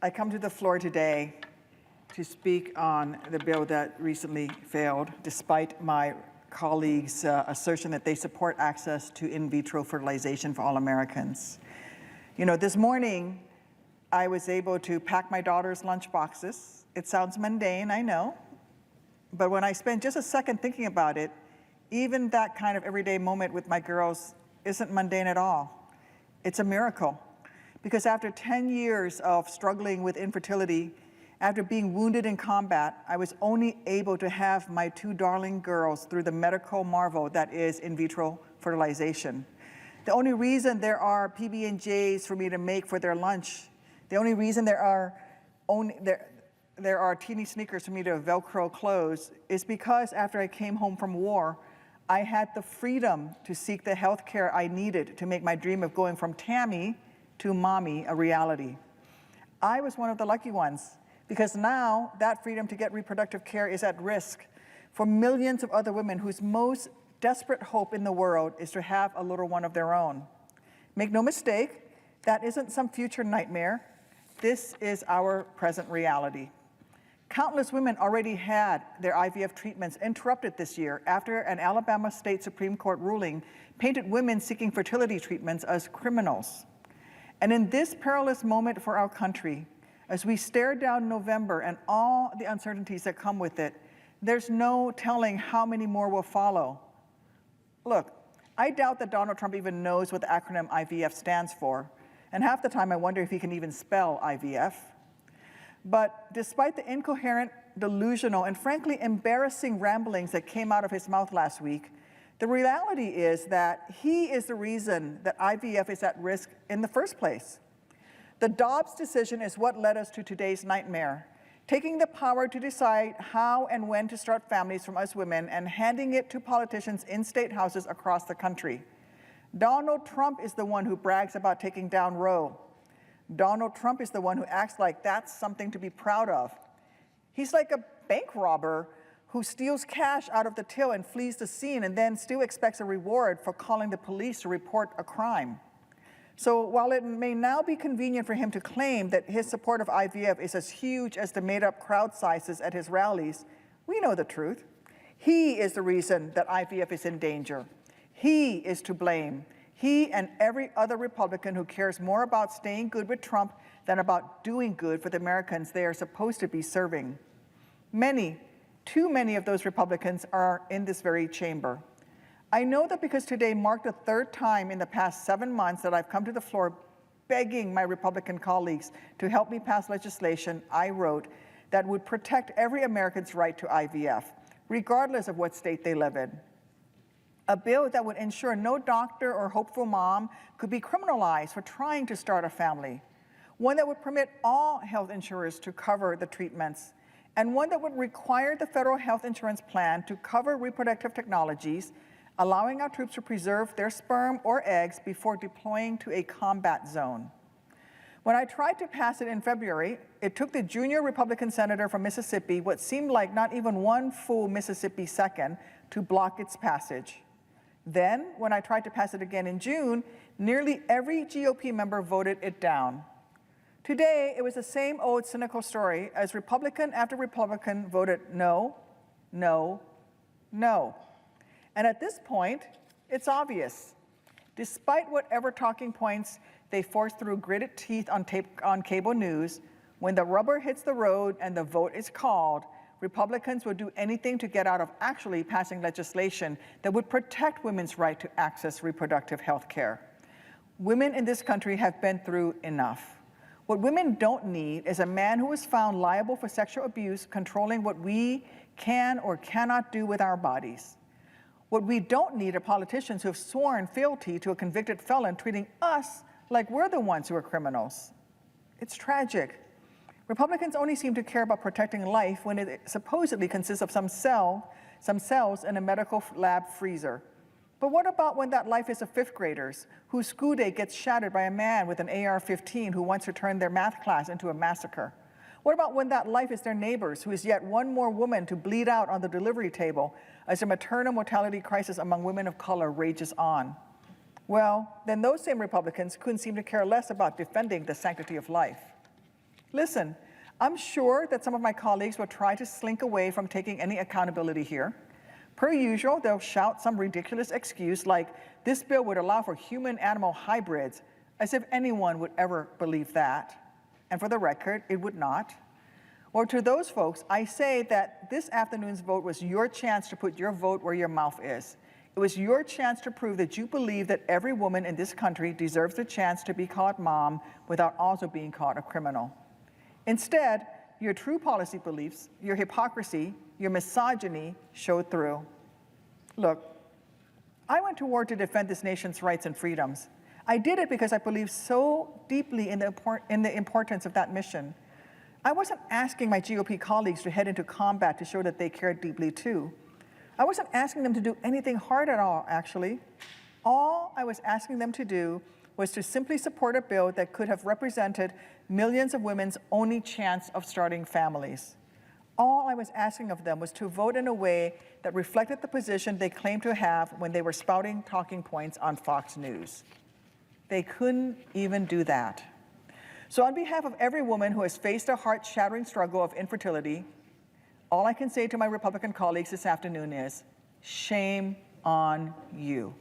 I come to the floor today to speak on the bill that recently failed, despite my colleagues' assertion that they support access to in vitro fertilization for all Americans. You know, this morning, I was able to pack my daughter's lunch boxes. It sounds mundane, I know, but when I spend just a second thinking about it, even that kind of everyday moment with my girls isn't mundane at all. It's a miracle, because after 10 years of struggling with infertility, after being wounded in combat, I was only able to have my two darling girls through the medical marvel that is in vitro fertilization. The only reason there are PB&Js for me to make for their lunch, the only reason there are teeny sneakers for me to Velcro clothes is because after I came home from war, I had the freedom to seek the health care I needed to make my dream of going from Tammy to mommy a reality. I was one of the lucky ones, because now that freedom to get reproductive care is at risk for millions of other women whose most desperate hope in the world is to have a little one of their own. Make no mistake, that isn't some future nightmare. This is our present reality. Countless women already had their IVF treatments interrupted this year after an Alabama State Supreme Court ruling painted women seeking fertility treatments as criminals. And in this perilous moment for our country, as we stare down November and all the uncertainties that come with it, there's no telling how many more will follow. Look, I doubt that Donald Trump even knows what the acronym IVF stands for, and half the time I wonder if he can even spell IVF. But despite the incoherent, delusional, and frankly embarrassing ramblings that came out of his mouth last week, the reality is that he is the reason that IVF is at risk in the first place. The Dobbs decision is what led us to today's nightmare, taking the power to decide how and when to start families from us women and handing it to politicians in state houses across the country. Donald Trump is the one who brags about taking down Roe. Donald Trump is the one who acts like that's something to be proud of. He's like a bank robber who steals cash out of the till and flees the scene and then still expects a reward for calling the police to report a crime. So while it may now be convenient for him to claim that his support of IVF is as huge as the made-up crowd sizes at his rallies, we know the truth. He is the reason that IVF is in danger. He is to blame. He and every other Republican who cares more about staying good with Trump than about doing good for the Americans they are supposed to be serving. Many, too many of those Republicans are in this very chamber. I know that because today marked the third time in the past 7 months that I've come to the floor begging my Republican colleagues to help me pass legislation I wrote that would protect every American's right to IVF, regardless of what state they live in. A bill that would ensure no doctor or hopeful mom could be criminalized for trying to start a family. One that would permit all health insurers to cover the treatments, and one that would require the federal health insurance plan to cover reproductive technologies, allowing our troops to preserve their sperm or eggs before deploying to a combat zone. When I tried to pass it in February, it took the junior Republican senator from Mississippi what seemed like not even one full Mississippi second to block its passage. Then, when I tried to pass it again in June, nearly every GOP member voted it down. Today, it was the same old cynical story as Republican after Republican voted no, no, no. And at this point, it's obvious. Despite whatever talking points they force through gritted teeth on cable news, when the rubber hits the road and the vote is called, Republicans will do anything to get out of actually passing legislation that would protect women's right to access reproductive health care. Women in this country have been through enough. What women don't need is a man who is found liable for sexual abuse controlling what we can or cannot do with our bodies. What we don't need are politicians who have sworn fealty to a convicted felon treating us like we're the ones who are criminals. It's tragic. Republicans only seem to care about protecting life when it supposedly consists of some cells in a medical lab freezer. But what about when that life is of fifth graders whose school day gets shattered by a man with an AR-15 who wants to turn their math class into a massacre? What about when that life is their neighbors, who is yet one more woman to bleed out on the delivery table as the maternal mortality crisis among women of color rages on? Well, then those same Republicans couldn't seem to care less about defending the sanctity of life. Listen, I'm sure that some of my colleagues will try to slink away from taking any accountability here. Per usual, they'll shout some ridiculous excuse like, this bill would allow for human-animal hybrids, as if anyone would ever believe that. And for the record, it would not. Or to those folks, I say that this afternoon's vote was your chance to put your vote where your mouth is. It was your chance to prove that you believe that every woman in this country deserves the chance to be called mom without also being called a criminal. Instead, your true policy beliefs, your hypocrisy, your misogyny showed through. Look, I went to war to defend this nation's rights and freedoms. I did it because I believe so deeply in the importance of that mission. I wasn't asking my GOP colleagues to head into combat to show that they cared deeply too. I wasn't asking them to do anything hard at all, actually. All I was asking them to do was to simply support a bill that could have represented millions of women's only chance of starting families. All I was asking of them was to vote in a way that reflected the position they claimed to have when they were spouting talking points on Fox News. They couldn't even do that. So on behalf of every woman who has faced a heart-shattering struggle of infertility, all I can say to my Republican colleagues this afternoon is, shame on you.